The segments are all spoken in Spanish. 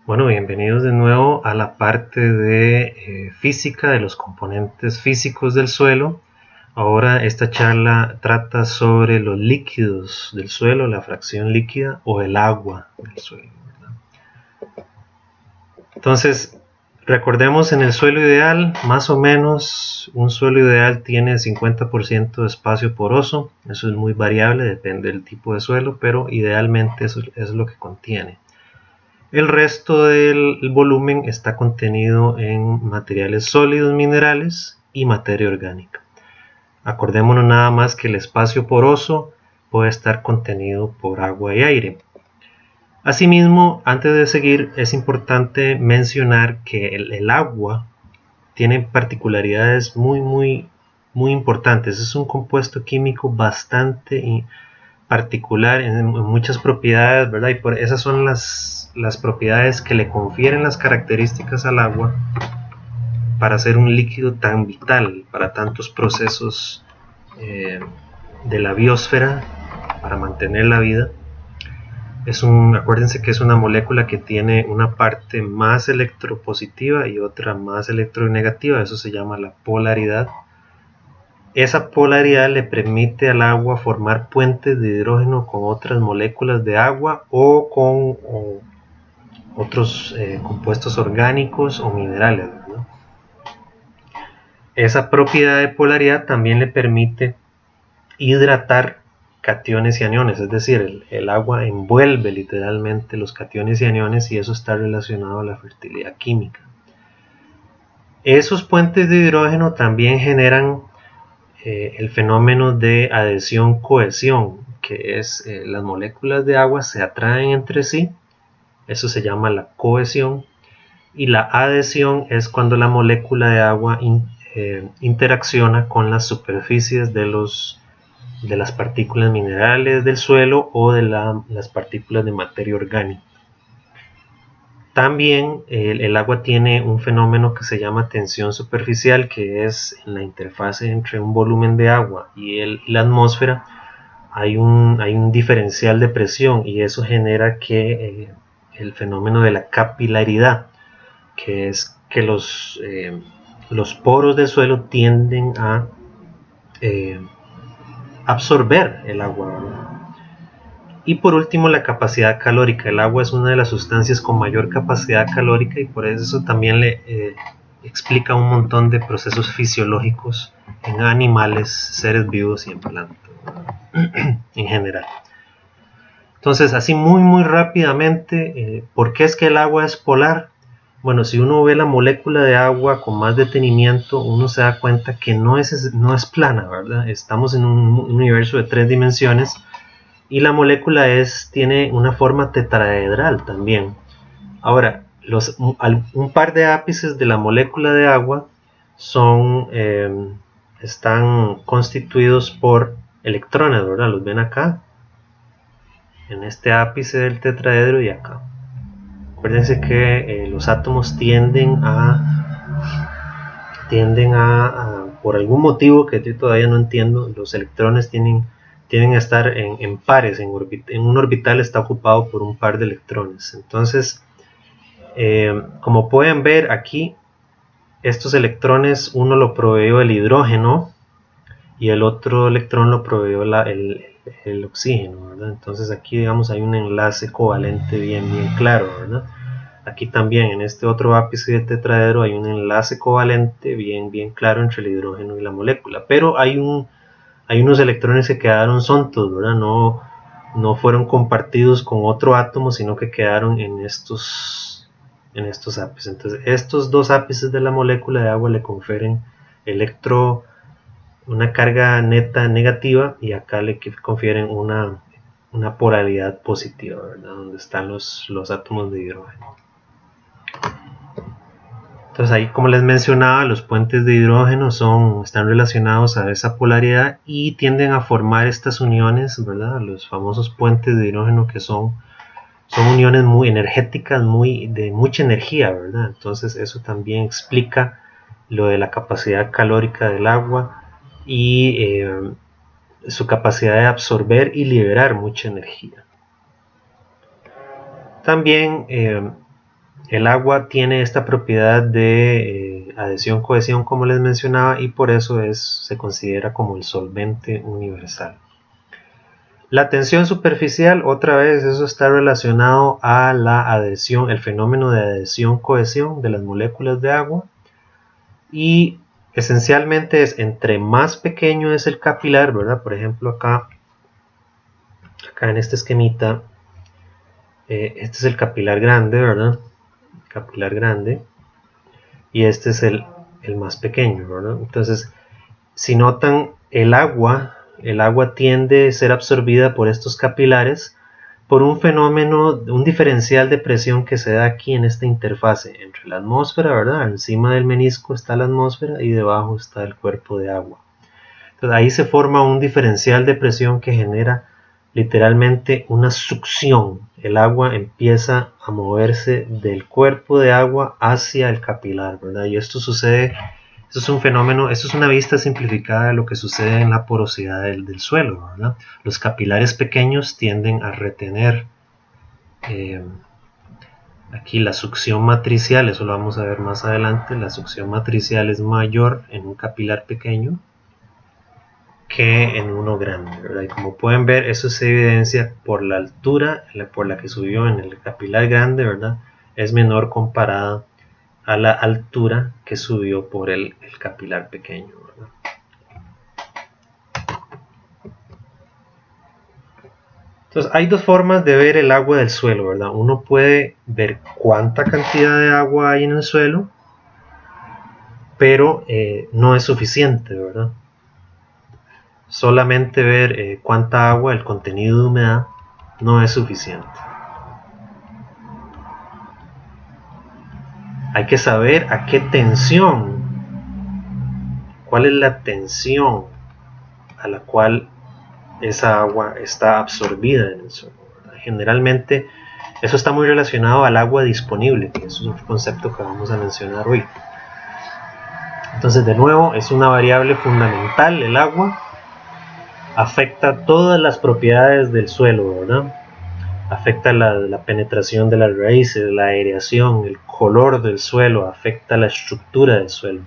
Bueno, bienvenidos de nuevo a la parte de física de los componentes físicos del suelo. Ahora esta charla trata sobre los líquidos del suelo, la fracción líquida o el agua del suelo, ¿verdad? Entonces, recordemos en el suelo ideal, más o menos un suelo ideal tiene 50% de espacio poroso. Eso es muy variable, depende del tipo de suelo, pero idealmente eso es lo que contiene. El resto del volumen está contenido en materiales sólidos, minerales y materia orgánica. Acordémonos nada más que el espacio poroso puede estar contenido por agua y aire. Asimismo, antes de seguir, es importante mencionar que el agua tiene particularidades muy importantes. Es un compuesto químico bastante particular en muchas propiedades, ¿verdad? Y por esas son las propiedades que le confieren las características al agua para ser un líquido tan vital para tantos procesos de la biosfera, para mantener la vida. Acuérdense que es una molécula que tiene una parte más electropositiva y otra más electronegativa. Eso se llama la polaridad. Esa polaridad le permite al agua formar puentes de hidrógeno con otras moléculas de agua o con otros compuestos orgánicos o minerales, ¿no? Esa propiedad de polaridad también le permite hidratar cationes y aniones, es decir, el agua envuelve literalmente los cationes y aniones y eso está relacionado a la fertilidad química. Esos puentes de hidrógeno también generan el fenómeno de adhesión-cohesión, que es las moléculas de agua se atraen entre sí, eso se llama la cohesión, y la adhesión es cuando la molécula de agua interacciona con las superficies de las partículas minerales del suelo o de las partículas de materia orgánica. También el agua tiene un fenómeno que se llama tensión superficial, que es en la interfase entre un volumen de agua y la atmósfera hay un diferencial de presión y eso genera que el fenómeno de la capilaridad, que es que los poros del suelo tienden a absorber el agua, ¿verdad? Y por último, la capacidad calórica. El agua es una de las sustancias con mayor capacidad calórica y por eso también le explica un montón de procesos fisiológicos en animales, seres vivos y en plantas en general. Entonces, así muy rápidamente, ¿por qué es que el agua es polar? Bueno, si uno ve la molécula de agua con más detenimiento, uno se da cuenta que no es plana, ¿verdad? Estamos en un universo de 3 dimensiones y la molécula tiene una forma tetraedral también. Ahora, un par de ápices de la molécula de agua están constituidos por electrones, ¿verdad? Los ven acá, en este ápice del tetraedro y acá. Acuérdense que los átomos tienden a por algún motivo que yo todavía no entiendo, los electrones tienden a estar en pares, en un orbital está ocupado por un par de electrones. Entonces, como pueden ver aquí, estos electrones, uno lo proveyó el hidrógeno y el otro electrón lo proveyó el oxígeno, ¿verdad? Entonces aquí, digamos, hay un enlace covalente bien claro, ¿verdad? Aquí también en este otro ápice de tetraedro hay un enlace covalente bien claro entre el hidrógeno y la molécula, pero hay unos electrones que quedaron soltos, ¿verdad? No fueron compartidos con otro átomo, sino que quedaron en estos ápices. Entonces estos dos ápices de la molécula de agua le confieren una carga neta negativa y acá le confieren una polaridad positiva, ¿verdad? Donde están los átomos de hidrógeno. Entonces ahí, como les mencionaba, los puentes de hidrógeno están relacionados a esa polaridad y tienden a formar estas uniones, ¿verdad? Los famosos puentes de hidrógeno que son uniones muy energéticas, de mucha energía, ¿verdad? Entonces eso también explica lo de la capacidad calórica del agua y su capacidad de absorber y liberar mucha energía. También el agua tiene esta propiedad de adhesión-cohesión, como les mencionaba, y por eso se considera como el solvente universal. La tensión superficial, otra vez, eso está relacionado a la adhesión, el fenómeno de adhesión-cohesión de las moléculas de agua, y esencialmente es entre más pequeño es el capilar, ¿verdad? Por ejemplo, acá en este esquemita, este es el capilar grande, ¿verdad? Capilar grande, y este es el más pequeño, ¿verdad? Entonces, si notan, el agua tiende a ser absorbida por estos capilares por un fenómeno, un diferencial de presión que se da aquí en esta interfase entre la atmósfera, ¿verdad? Encima del menisco está la atmósfera y debajo está el cuerpo de agua. Entonces ahí se forma un diferencial de presión que genera literalmente una succión. El agua empieza a moverse del cuerpo de agua hacia el capilar, ¿verdad? Y esto sucede, esto es un fenómeno, esto es una vista simplificada de lo que sucede en la porosidad del suelo, ¿verdad? Los capilares pequeños tienden a retener aquí la succión matricial, eso lo vamos a ver más adelante. La succión matricial es mayor en un capilar pequeño que en uno grande, ¿verdad? Y como pueden ver, eso se evidencia por la altura por la que subió en el capilar grande, ¿verdad? Es menor comparada a la altura que subió por el capilar pequeño, ¿verdad? Entonces hay dos formas de ver el agua del suelo, ¿verdad? Uno puede ver cuánta cantidad de agua hay en el suelo, pero no es suficiente, ¿verdad? Solamente ver cuánta agua, el contenido de humedad, no es suficiente. Hay que saber a qué tensión, cuál es la tensión a la cual esa agua está absorbida en el suelo. Generalmente eso está muy relacionado al agua disponible, que es un concepto que vamos a mencionar hoy. Entonces, de nuevo, es una variable fundamental. El agua afecta todas las propiedades del suelo, ¿verdad? Afecta la penetración de las raíces, la aireación, el color del suelo, afecta la estructura del suelo.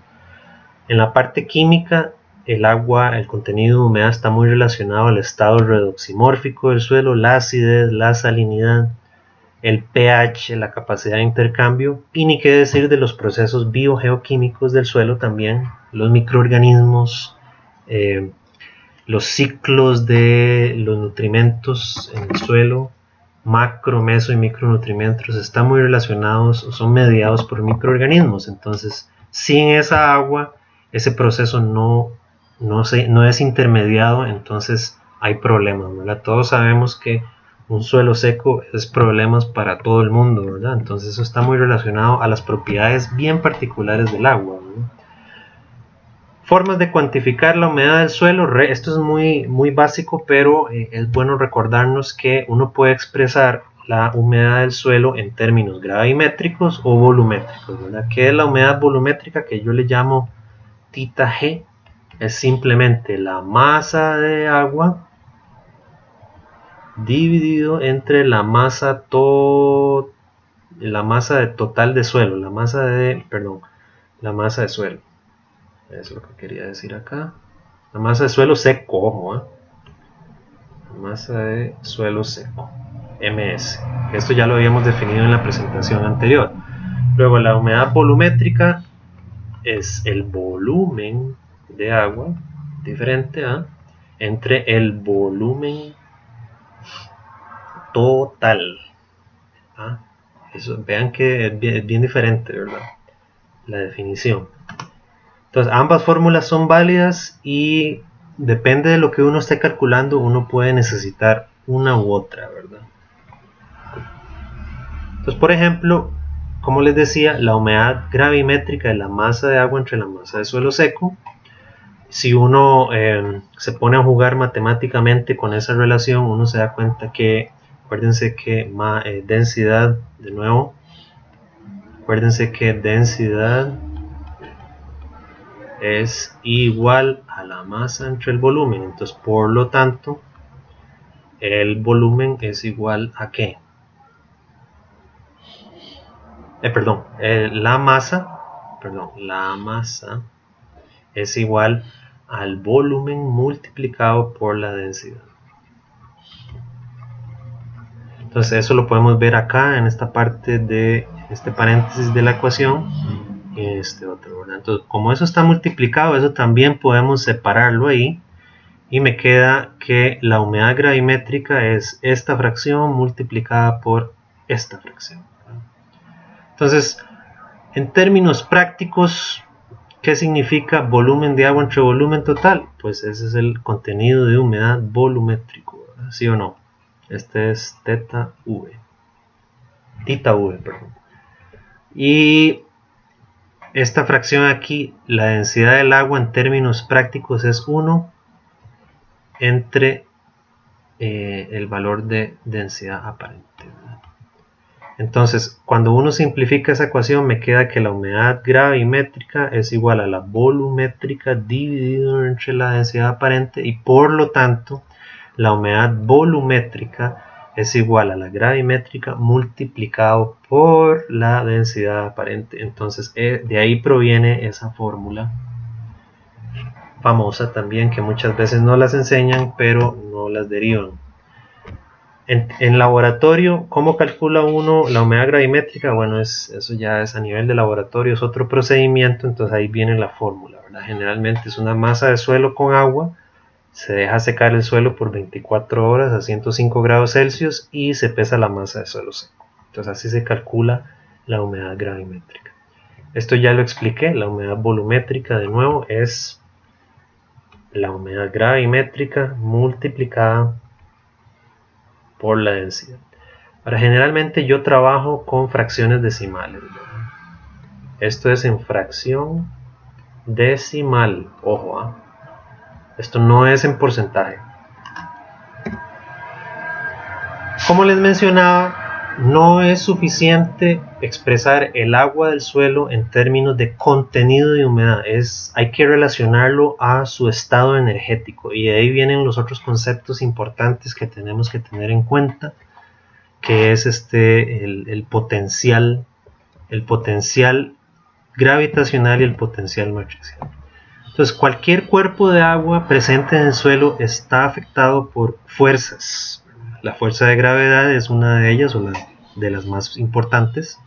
En la parte química, el agua, el contenido de humedad está muy relacionado al estado redoximórfico del suelo, la acidez, la salinidad, el pH, la capacidad de intercambio, y ni qué decir de los procesos biogeoquímicos del suelo también, los microorganismos, los ciclos de los nutrimentos en el suelo, macro, meso y micronutrientes, están muy relacionados, son mediados por microorganismos. Entonces, sin esa agua, ese proceso no es intermediado, entonces hay problemas, ¿verdad? Todos sabemos que un suelo seco es problemas para todo el mundo, ¿verdad? Entonces eso está muy relacionado a las propiedades bien particulares del agua, ¿verdad? Formas de cuantificar la humedad del suelo. Esto es muy básico, pero es bueno recordarnos que uno puede expresar la humedad del suelo en términos gravimétricos o volumétricos, ¿verdad? ¿Qué es la humedad volumétrica? Que yo le llamo tita G. Es simplemente la masa de agua dividido entre la masa total de suelo, la masa de suelo. Eso es lo que quería decir acá. La masa de suelo seco, La masa de suelo seco, MS. Esto ya lo habíamos definido en la presentación anterior. Luego la humedad volumétrica es el volumen de agua diferente entre el volumen total. Eso, vean que es bien diferente, ¿verdad? La definición. Entonces, ambas fórmulas son válidas y depende de lo que uno esté calculando, uno puede necesitar una u otra, ¿verdad? Entonces, por ejemplo, como les decía, la humedad gravimétrica es la masa de agua entre la masa de suelo seco. Si uno se pone a jugar matemáticamente con esa relación, uno se da cuenta que, acuérdense que densidad, de nuevo, acuérdense que densidad es igual a la masa entre el volumen. Entonces, por lo tanto, el volumen es igual a ¿qué? la masa es igual al volumen multiplicado por la densidad. Entonces eso lo podemos ver acá en esta parte de este paréntesis de la ecuación y en este otro, ¿verdad? Entonces, como eso está multiplicado, eso también podemos separarlo ahí y me queda que la humedad gravimétrica es esta fracción multiplicada por esta fracción. Entonces, en términos prácticos, ¿qué significa volumen de agua entre volumen total? Pues ese es el contenido de humedad volumétrico, ¿verdad? ¿Sí o no? Este es teta V, perdón. Y esta fracción aquí, la densidad del agua en términos prácticos es 1 entre el valor de densidad aparente. Entonces, cuando uno simplifica esa ecuación, me queda que la humedad gravimétrica es igual a la volumétrica dividido entre la densidad aparente, y por lo tanto, la humedad volumétrica es igual a la gravimétrica multiplicado por la densidad aparente. Entonces, de ahí proviene esa fórmula famosa también, que muchas veces no las enseñan, pero no las derivan. En laboratorio, ¿cómo calcula uno la humedad gravimétrica? Bueno, eso ya es a nivel de laboratorio, es otro procedimiento, entonces ahí viene la fórmula, ¿verdad? Generalmente es una masa de suelo con agua, se deja secar el suelo por 24 horas a 105 grados Celsius y se pesa la masa de suelo seco. Entonces así se calcula la humedad gravimétrica. Esto ya lo expliqué, la humedad volumétrica de nuevo es la humedad gravimétrica multiplicada por la densidad. Ahora, generalmente yo trabajo con fracciones decimales, ¿verdad? Esto es en fracción decimal, ojo, esto no es en porcentaje. Como les mencionaba, no es suficiente expresar el agua del suelo en términos de contenido de humedad, hay que relacionarlo a su estado energético, y de ahí vienen los otros conceptos importantes que tenemos que tener en cuenta, que es el potencial gravitacional y el potencial matricial. Entonces, cualquier cuerpo de agua presente en el suelo está afectado por fuerzas. La fuerza de gravedad es una de ellas, o de las más importantes,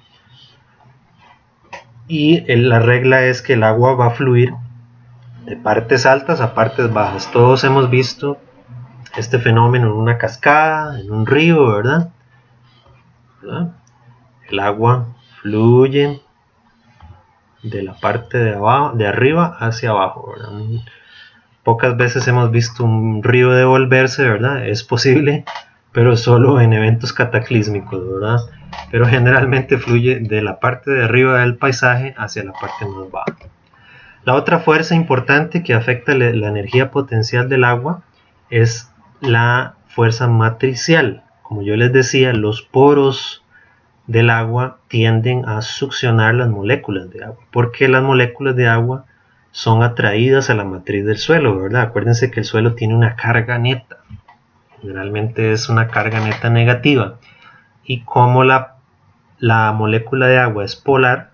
y la regla es que el agua va a fluir de partes altas a partes bajas. Todos hemos visto este fenómeno en una cascada, en un río, ¿verdad? El agua fluye de la parte de arriba hacia abajo, ¿verdad? Pocas veces hemos visto un río devolverse, ¿verdad? Es posible, pero solo en eventos cataclísmicos, ¿verdad? Pero generalmente fluye de la parte de arriba del paisaje hacia la parte más baja. La otra fuerza importante que afecta la energía potencial del agua es la fuerza matricial. Como yo les decía, los poros del agua tienden a succionar las moléculas de agua, porque las moléculas de agua son atraídas a la matriz del suelo, ¿verdad? Acuérdense que el suelo tiene una carga neta, generalmente es una carga neta negativa, y como la molécula de agua es polar,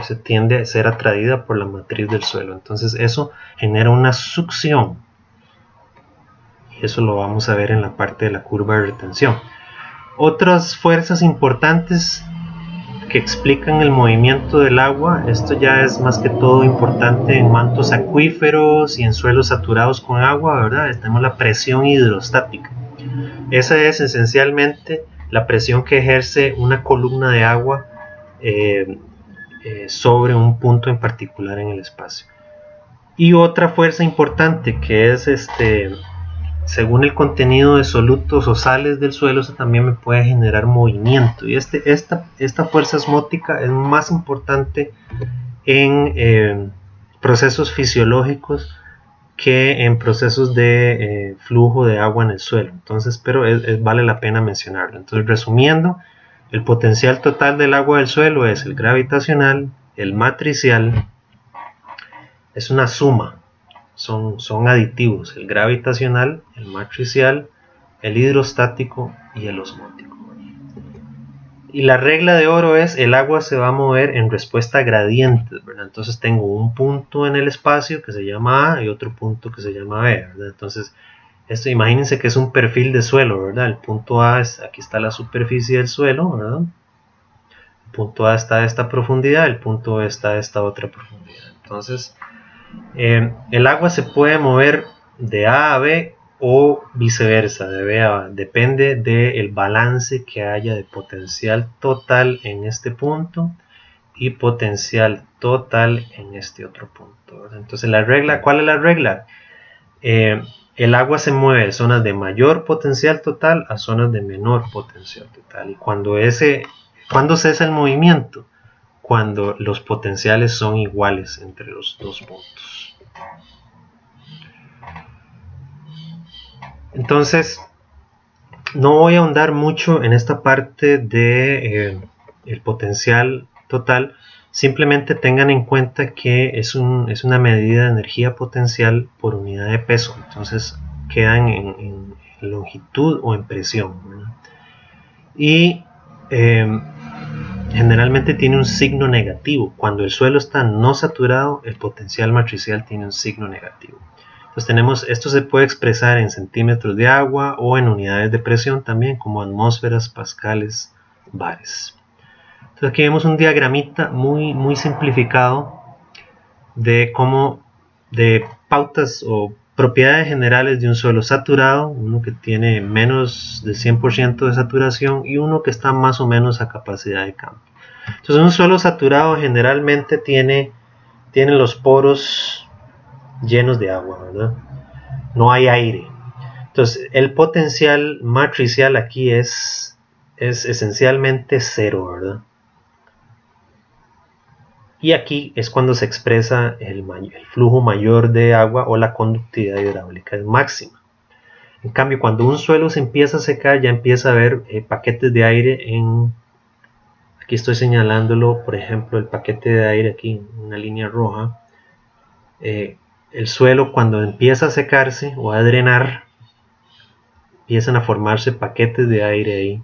se tiende a ser atraída por la matriz del suelo, entonces eso genera una succión, y eso lo vamos a ver en la parte de la curva de retención. Otras fuerzas importantes que explican el movimiento del agua, esto ya es más que todo importante en mantos acuíferos y en suelos saturados con agua, ¿verdad? Tenemos la presión hidrostática. Esa es esencialmente la presión que ejerce una columna de agua sobre un punto en particular en el espacio. Y otra fuerza importante que es según el contenido de solutos o sales del suelo, eso también me puede generar movimiento, y esta fuerza osmótica es más importante en procesos fisiológicos que en procesos de flujo de agua en el suelo. Entonces, pero vale la pena mencionarlo. Entonces, resumiendo, el potencial total del agua del suelo es el gravitacional, el matricial, es una suma. Son aditivos, el gravitacional, el matricial, el hidrostático y el osmótico. Y la regla de oro es el agua se va a mover en respuesta a gradientes, ¿verdad? Entonces tengo un punto en el espacio que se llama A y otro punto que se llama B, ¿verdad? Entonces esto imagínense que es un perfil de suelo, ¿verdad? El punto A es, aquí está la superficie del suelo, ¿verdad? El punto A está a esta profundidad, el punto B está a esta otra profundidad. Entonces el agua se puede mover de A a B o viceversa, de B a A. Depende del balance que haya de potencial total en este punto y potencial total en este otro punto, ¿verdad? Entonces la regla, ¿cuál es la regla? El agua se mueve de zonas de mayor potencial total a zonas de menor potencial total. Y cuando cesa el movimiento, cuando los potenciales son iguales entre los dos puntos. Entonces, no voy a ahondar mucho en esta parte de el potencial total. Simplemente tengan en cuenta que es una medida de energía potencial por unidad de peso. Entonces quedan en longitud o en presión, ¿verdad? Y generalmente tiene un signo negativo. Cuando el suelo está no saturado, el potencial matricial tiene un signo negativo. Entonces esto se puede expresar en centímetros de agua o en unidades de presión también, como atmósferas, pascales, bares. Entonces aquí vemos un diagramita muy simplificado de pautas o propiedades generales de un suelo saturado, uno que tiene menos del 100% de saturación y uno que está más o menos a capacidad de campo. Entonces un suelo saturado generalmente tiene los poros llenos de agua, ¿verdad? No hay aire. Entonces el potencial matricial aquí es esencialmente cero, ¿verdad? Y aquí es cuando se expresa el flujo mayor de agua o la conductividad hidráulica es máxima. En cambio, cuando un suelo se empieza a secar, ya empieza a haber paquetes de aire aquí estoy señalándolo, por ejemplo, el paquete de aire aquí, una línea roja. El suelo cuando empieza a secarse o a drenar, empiezan a formarse paquetes de aire ahí.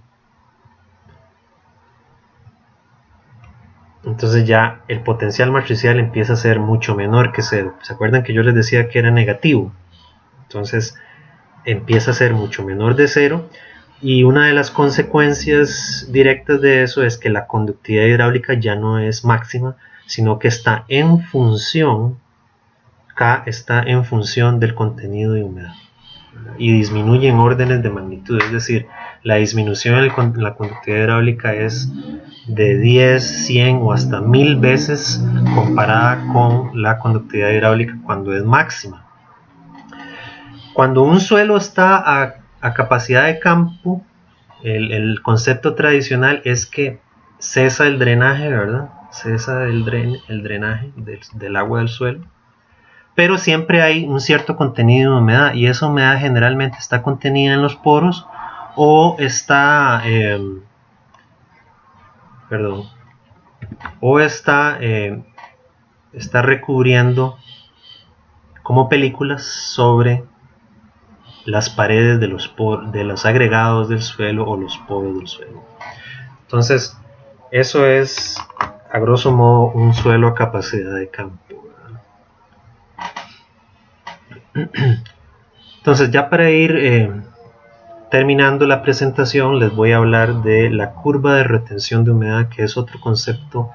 Entonces ya el potencial matricial empieza a ser mucho menor que cero. ¿Se acuerdan que yo les decía que era negativo? Entonces empieza a ser mucho menor de cero, y una de las consecuencias directas de eso es que la conductividad hidráulica ya no es máxima, sino que está en función, K está en función del contenido de humedad y disminuye en órdenes de magnitud, es decir, la disminución en la conductividad hidráulica es de 10, 100 o hasta 1000 veces comparada con la conductividad hidráulica cuando es máxima. Cuando un suelo está a capacidad de campo, el concepto tradicional es que cesa el drenaje, ¿verdad? Cesa el drenaje del agua del suelo. Pero siempre hay un cierto contenido de humedad, y esa humedad generalmente está contenida en los poros o está recubriendo como películas sobre las paredes de los agregados del suelo o los poros del suelo. Entonces, eso es a grosso modo un suelo a capacidad de campo. Entonces, ya para ir terminando la presentación, les voy a hablar de la curva de retención de humedad, que es otro concepto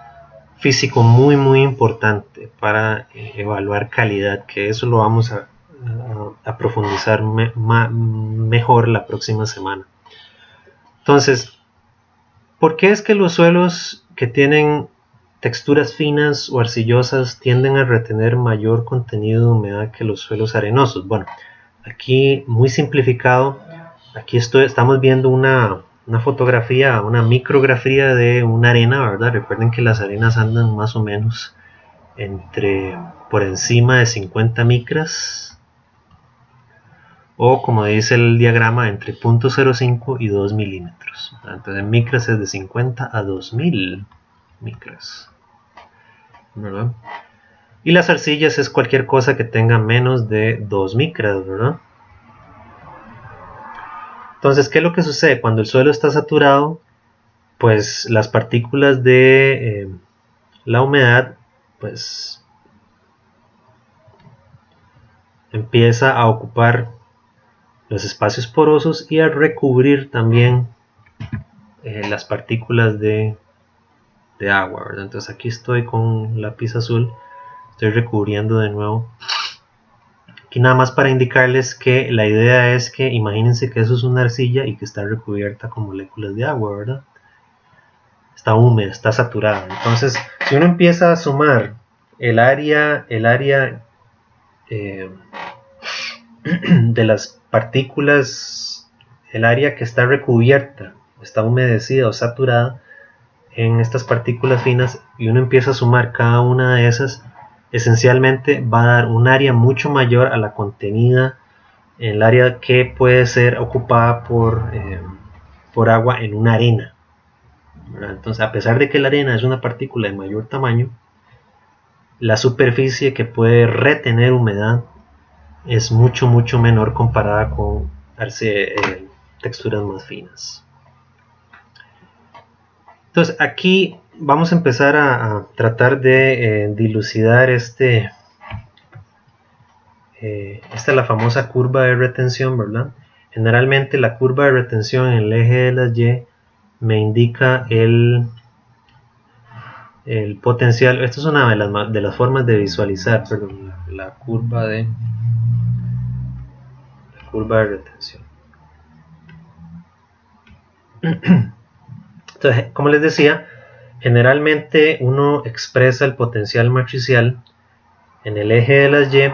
físico muy importante para evaluar calidad, que eso lo vamos a profundizar mejor la próxima semana. Entonces, ¿por qué es que los suelos que tienen texturas finas o arcillosas tienden a retener mayor contenido de humedad que los suelos arenosos? Bueno, aquí muy simplificado, aquí estamos viendo una fotografía, una micrografía de una arena, ¿verdad? Recuerden que las arenas andan más o menos por encima de 50 micras, o como dice el diagrama, entre 0.05 y 2 milímetros. Entonces en micras es de 50 a 2000 micras, ¿verdad? Y las arcillas es cualquier cosa que tenga menos de 2 micras, ¿verdad? Entonces, ¿qué es lo que sucede? Cuando el suelo está saturado, pues las partículas de la humedad pues empieza a ocupar los espacios porosos y a recubrir también las partículas de agua, ¿verdad? Entonces aquí estoy con lápiz azul, estoy recubriendo de nuevo. Aquí nada más para indicarles que la idea es que imagínense que eso es una arcilla y que está recubierta con moléculas de agua, ¿verdad? Está húmeda, está saturada. Entonces, si uno empieza a sumar el área de las partículas, el área que está recubierta, está humedecida o saturada en estas partículas finas, y uno empieza a sumar cada una de esas, esencialmente va a dar un área mucho mayor a la contenida en el área que puede ser ocupada por agua en una arena, ¿verdad? Entonces, a pesar de que la arena es una partícula de mayor tamaño, la superficie que puede retener humedad es mucho menor comparada con texturas más finas. Entonces aquí vamos a empezar a tratar de dilucidar esta es la famosa curva de retención, ¿verdad? Generalmente la curva de retención en el eje de las Y me indica el potencial. Esta es una de las formas de visualizar, perdón, la curva de retención. Entonces, como les decía, generalmente uno expresa el potencial matricial en el eje de las Y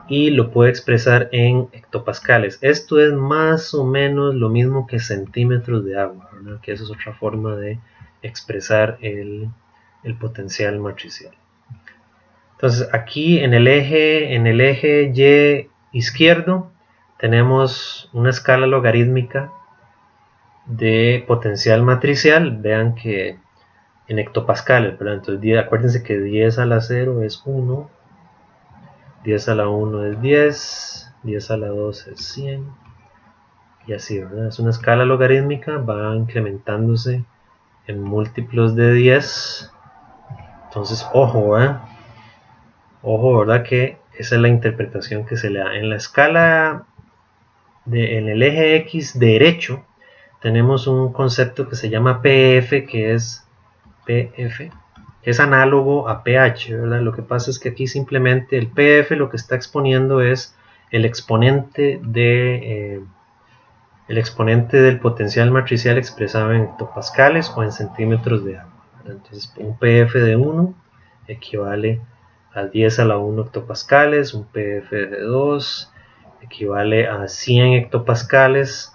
y lo puede expresar en hectopascales. Esto es más o menos lo mismo que centímetros de agua, ¿verdad? Que esa es otra forma de expresar el potencial matricial. Entonces aquí en el eje Y izquierdo tenemos una escala logarítmica de potencial matricial. Vean que en hectopascales, ¿verdad? Entonces acuérdense que 10 a la 0 es 1, 10 a la 1 es 10, 10 a la 2 es 100 y así, ¿verdad? Es una escala logarítmica, va incrementándose en múltiplos de 10. Entonces, ojo, ojo, ¿verdad? Que esa es la interpretación que se le da. En la escala, en el eje X derecho, tenemos un concepto que se llama PF, que es análogo a pH, ¿verdad? Lo que pasa es que aquí simplemente el PF lo que está exponiendo es el exponente del potencial matricial expresado en hectopascales o en centímetros de agua, ¿verdad? Entonces un PF de 1 equivale a 10 a la 1 hectopascales, un PF de 2 equivale a 100 hectopascales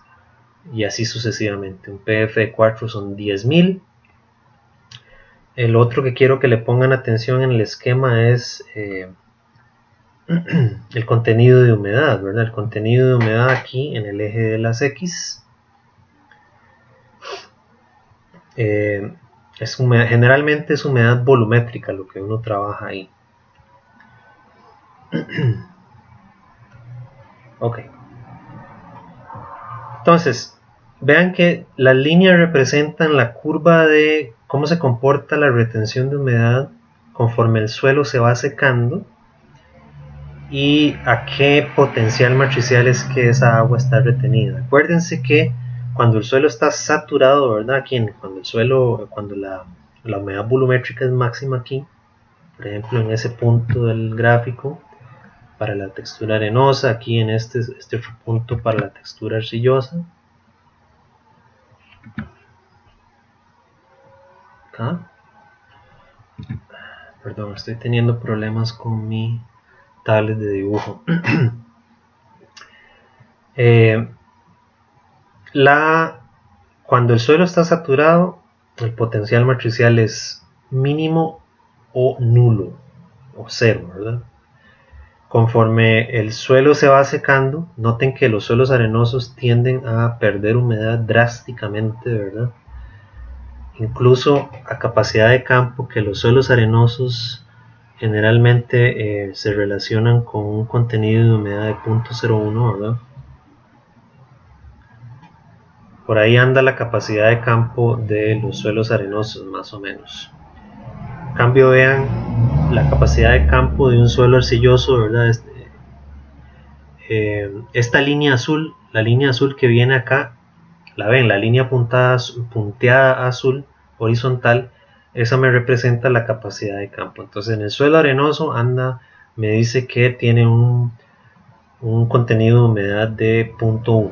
y así sucesivamente. Un PF de 4 son 10.000. El otro que quiero que le pongan atención en el esquema es el contenido de humedad, ¿verdad? El contenido de humedad aquí en el eje de las X generalmente es humedad volumétrica lo que uno trabaja ahí. Ok. Entonces, vean que las líneas representan la curva de cómo se comporta la retención de humedad conforme el suelo se va secando y a qué potencial matricial es que esa agua está retenida. Acuérdense que cuando el suelo está saturado, ¿verdad? Aquí, cuando la humedad volumétrica es máxima aquí, por ejemplo en ese punto del gráfico para la textura arenosa, aquí en este otro punto para la textura arcillosa. Acá. Perdón, estoy teniendo problemas con mi tablet de dibujo. Cuando el suelo está saturado, el potencial matricial es mínimo o nulo, o cero, ¿verdad? Conforme el suelo se va secando, noten que los suelos arenosos tienden a perder humedad drásticamente, ¿verdad? Incluso a capacidad de campo, que los suelos arenosos generalmente se relacionan con un contenido de humedad de 0.01, ¿verdad? Por ahí anda la capacidad de campo de los suelos arenosos, más o menos. En cambio, vean la capacidad de campo de un suelo arcilloso, ¿verdad? Esta línea azul, la línea azul que viene acá, la ven, la línea punteada azul horizontal, esa me representa la capacidad de campo. Entonces en el suelo arenoso me dice que tiene un contenido de humedad de 0.1.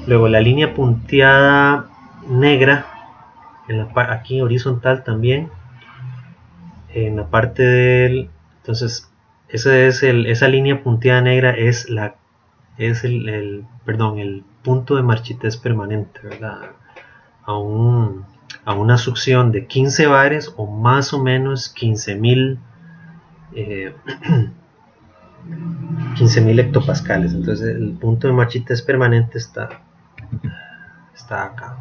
Luego la línea punteada negra, aquí horizontal también, en la parte del, entonces esa línea punteada negra es el punto de marchitez permanente, ¿verdad? A una succión de 15 bares o más o menos 15.000 hectopascales. Entonces el punto de marchitez permanente está acá.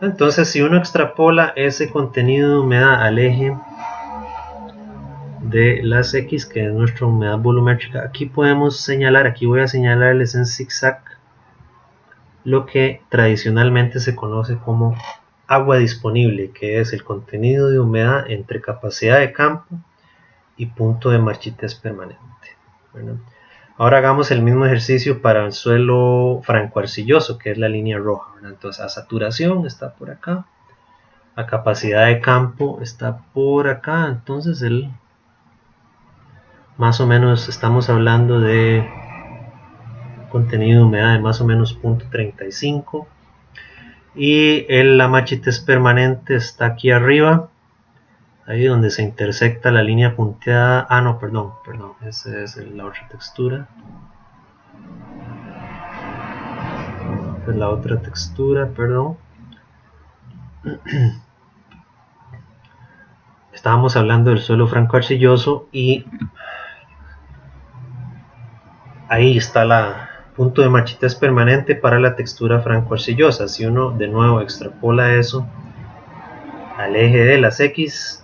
Entonces si uno extrapola ese contenido de humedad al eje de las X, que es nuestra humedad volumétrica, aquí podemos señalar, aquí voy a señalarles en zigzag lo que tradicionalmente se conoce como agua disponible, que es el contenido de humedad entre capacidad de campo y punto de marchitez permanente. Bueno, ahora hagamos el mismo ejercicio para el suelo francoarcilloso, que es la línea roja, ¿verdad? Entonces la saturación está por acá, la capacidad de campo está por acá, entonces más o menos estamos hablando de contenido de humedad de más o menos 0.35, y la marchitez permanente está aquí arriba, ahí donde se intersecta la línea punteada. No, perdón, esa es la otra textura. Esta es la otra textura, perdón. Estábamos hablando del suelo francoarcilloso y ahí está el punto de marchitez permanente para la textura francoarcillosa. Si uno de nuevo extrapola eso al eje de las X,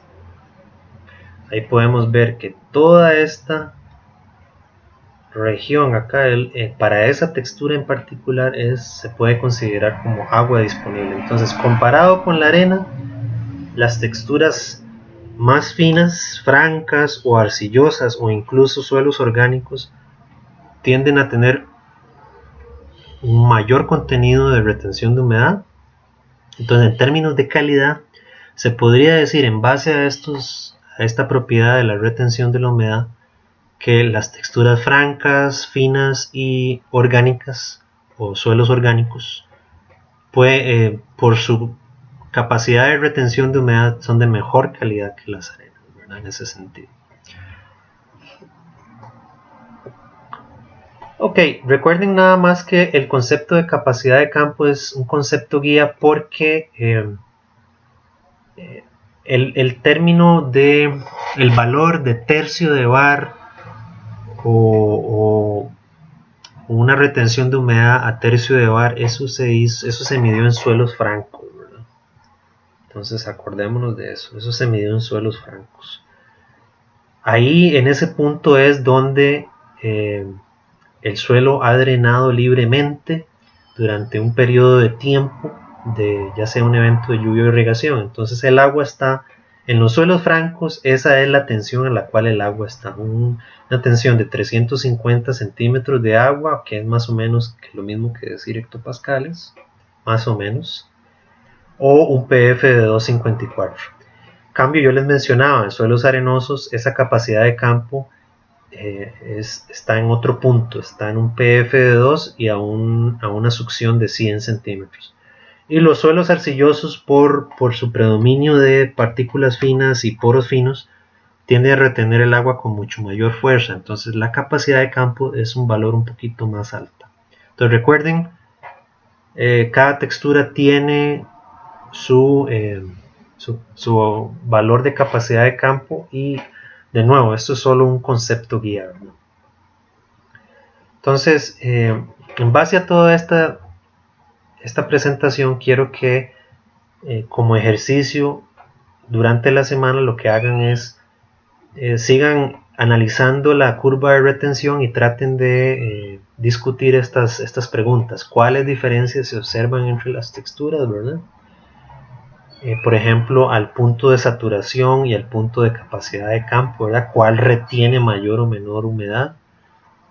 ahí podemos ver que toda esta región acá, para esa textura en particular, se puede considerar como agua disponible. Entonces, comparado con la arena, las texturas más finas, francas o arcillosas, o incluso suelos orgánicos, tienden a tener un mayor contenido de retención de humedad. Entonces, en términos de calidad, se podría decir, en base a esta propiedad de la retención de la humedad, que las texturas francas, finas y orgánicas, o suelos orgánicos, por su capacidad de retención de humedad, son de mejor calidad que las arenas, ¿verdad? En ese sentido. Ok, recuerden nada más que el concepto de capacidad de campo es un concepto guía, porque el término de el valor de tercio de bar o una retención de humedad a tercio de bar, eso se midió en suelos francos, ¿verdad? Entonces acordémonos de eso se midió en suelos francos. Ahí en ese punto es donde el suelo ha drenado libremente durante un periodo de tiempo, ya sea un evento de lluvia o irrigación. Entonces el agua está en los suelos francos, esa es la tensión a la cual el agua está, una tensión de 350 centímetros de agua, que es más o menos lo mismo que decir hectopascales, más o menos, o un PF de 254. En cambio, yo les mencionaba, en suelos arenosos esa capacidad de campo está en otro punto, está en un PF de 2 y a una succión de 100 centímetros. Y los suelos arcillosos, por su predominio de partículas finas y poros finos, tienden a retener el agua con mucho mayor fuerza. Entonces la capacidad de campo es un valor un poquito más alta. Entonces recuerden, cada textura tiene su valor de capacidad de campo, y de nuevo, esto es solo un concepto guía, ¿no? Entonces, en base a toda esta presentación, quiero que como ejercicio durante la semana lo que hagan es sigan analizando la curva de retención y traten de discutir estas preguntas. ¿Cuáles diferencias se observan entre las texturas, verdad? Por ejemplo, al punto de saturación y al punto de capacidad de campo, ¿verdad? ¿Cuál retiene mayor o menor humedad?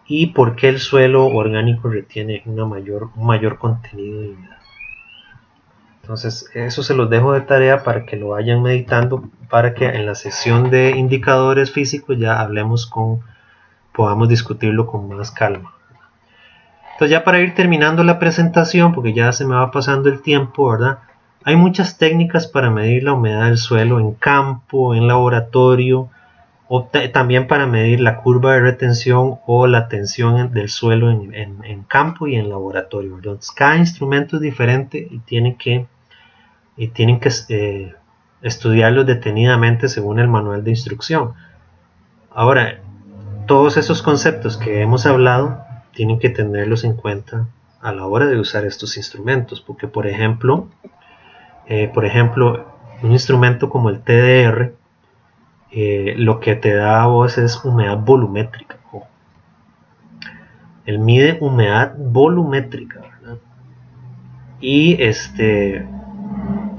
Y por qué el suelo orgánico retiene un mayor contenido de humedad. Entonces, eso se los dejo de tarea para que lo vayan meditando, para que en la sesión de indicadores físicos ya podamos discutirlo con más calma. Entonces, ya para ir terminando la presentación, porque ya se me va pasando el tiempo, ¿verdad? Hay muchas técnicas para medir la humedad del suelo en campo, en laboratorio, o también para medir la curva de retención o la tensión del suelo en campo y en laboratorio. Entonces, cada instrumento es diferente y tienen que estudiarlos detenidamente según el manual de instrucción. Ahora, todos esos conceptos que hemos hablado tienen que tenerlos en cuenta a la hora de usar estos instrumentos, porque por ejemplo, un instrumento como el TDR lo que te da a vos es humedad volumétrica. Él mide humedad volumétrica, ¿verdad? Y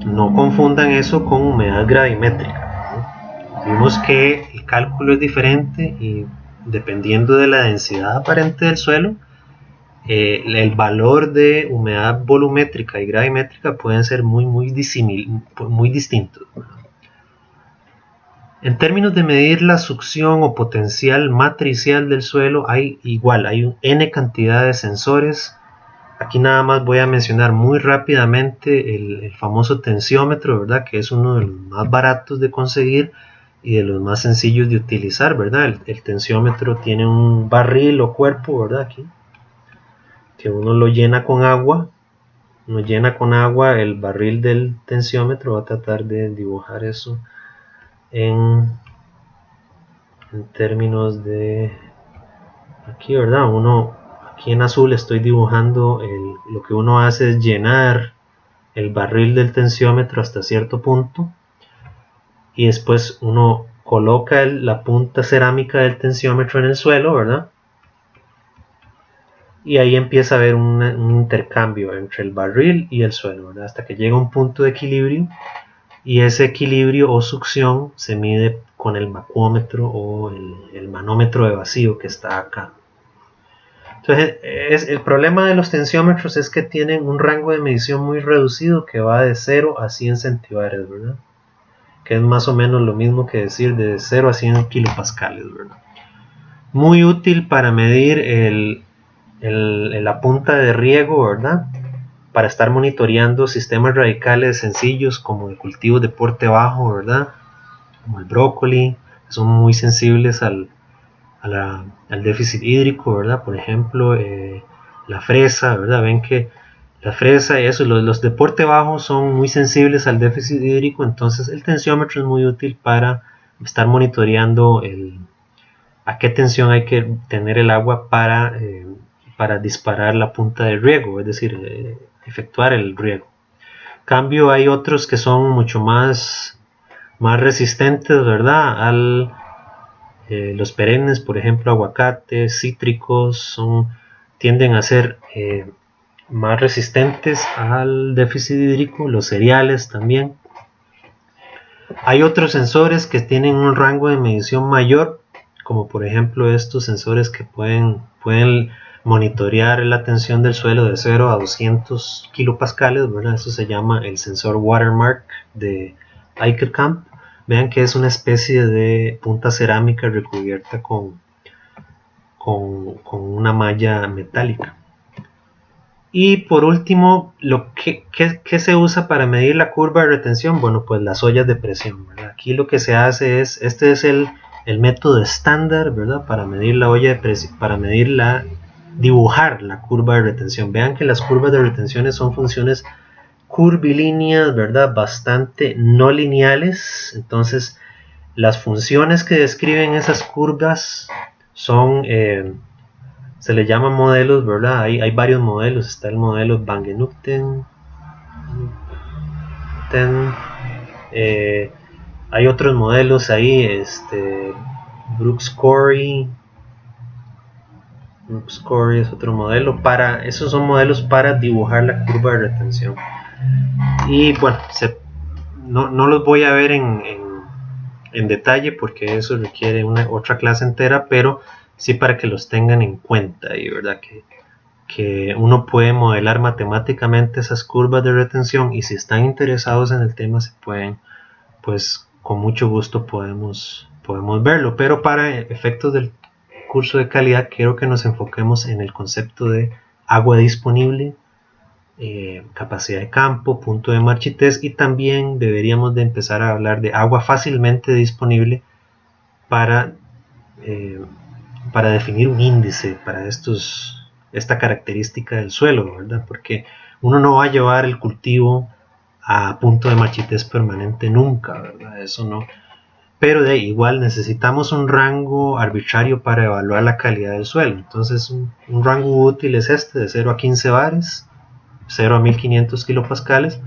no confundan eso con humedad gravimétrica, ¿no? Vimos que el cálculo es diferente y dependiendo de la densidad aparente del suelo, el valor de humedad volumétrica y gravimétrica pueden ser muy distintos. En términos de medir la succión o potencial matricial del suelo, hay n cantidad de sensores. Aquí nada más voy a mencionar muy rápidamente el famoso tensiómetro, ¿verdad? Que es uno de los más baratos de conseguir y de los más sencillos de utilizar, ¿verdad? El tensiómetro tiene un barril o cuerpo, ¿verdad? Aquí, que uno lo llena con agua. Uno llena con agua el barril del tensiómetro. Voy a tratar de dibujar eso en términos de aquí, ¿verdad? Aquí en azul estoy dibujando lo que uno hace es llenar el barril del tensiómetro hasta cierto punto y después uno coloca la punta cerámica del tensiómetro en el suelo, ¿verdad? Y ahí empieza a haber un intercambio entre el barril y el suelo, ¿verdad? Hasta que llega un punto de equilibrio y ese equilibrio o succión se mide con el macómetro o el manómetro de vacío que está acá. Entonces, el problema de los tensiómetros es que tienen un rango de medición muy reducido que va de 0 a 100 centibarios, ¿verdad? Que es más o menos lo mismo que decir de 0 a 100 kilopascales, ¿verdad? Muy útil para medir la punta de riego, ¿verdad? Para estar monitoreando sistemas radicales sencillos como de cultivos de porte bajo, ¿verdad? Como el brócoli, son muy sensibles al déficit hídrico, ¿verdad? Por ejemplo, la fresa, ¿verdad? Ven que la fresa y eso, los de porte bajo son muy sensibles al déficit hídrico, entonces el tensiómetro es muy útil para estar monitoreando a qué tensión hay que tener el agua para disparar la punta de riego, es decir, efectuar el riego. En cambio, hay otros que son mucho más resistentes, ¿verdad? Los perennes, por ejemplo, aguacates, cítricos, tienden a ser más resistentes al déficit hídrico, los cereales también. Hay otros sensores que tienen un rango de medición mayor, como por ejemplo estos sensores que pueden monitorear la tensión del suelo de 0 a 200 kilopascales, ¿verdad? Eso se llama el sensor Watermark de ICARCAMP. Vean que es una especie de punta cerámica recubierta con una malla metálica. Y por último, ¿qué se usa para medir la curva de retención? Bueno, pues las ollas de presión, ¿verdad? Aquí lo que se hace es, este es el método estándar, ¿verdad? Para medir la olla de presión, para dibujar la curva de retención. Vean que las curvas de retención son funciones curvilíneas, ¿verdad? Bastante no lineales. Entonces, las funciones que describen esas curvas son, se le llaman modelos, ¿verdad? Hay varios modelos. Está el modelo Wangen-Nuchten. Hay otros modelos ahí, Brooks-Corey, Score es otro modelo. Esos son modelos para dibujar la curva de retención. Y bueno, no los voy a ver en detalle porque eso requiere otra clase entera, pero sí para que los tengan en cuenta. Y verdad que uno puede modelar matemáticamente esas curvas de retención, y si están interesados en el tema se pueden, pues con mucho gusto podemos verlo, pero para efectos del curso de calidad quiero que nos enfoquemos en el concepto de agua disponible, capacidad de campo, punto de marchitez, y también deberíamos de empezar a hablar de agua fácilmente disponible para definir un índice para esta característica del suelo, ¿verdad? Porque uno no va a llevar el cultivo a punto de marchitez permanente nunca, ¿verdad? Eso no. Pero igual necesitamos un rango arbitrario para evaluar la calidad del suelo. Entonces un rango útil es de 0 a 15 bares, 0 a 1500 kilopascales,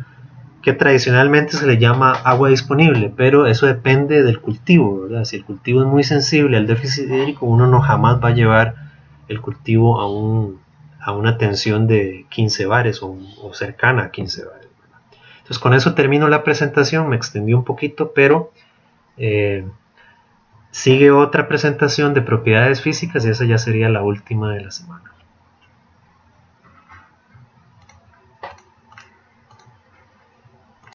que tradicionalmente se le llama agua disponible, pero eso depende del cultivo, ¿verdad? Si el cultivo es muy sensible al déficit hídrico, uno no jamás va a llevar el cultivo a una tensión de 15 bares o cercana a 15 bares. Entonces con eso termino la presentación, me extendí un poquito, pero sigue otra presentación de propiedades físicas y esa ya sería la última de la semana.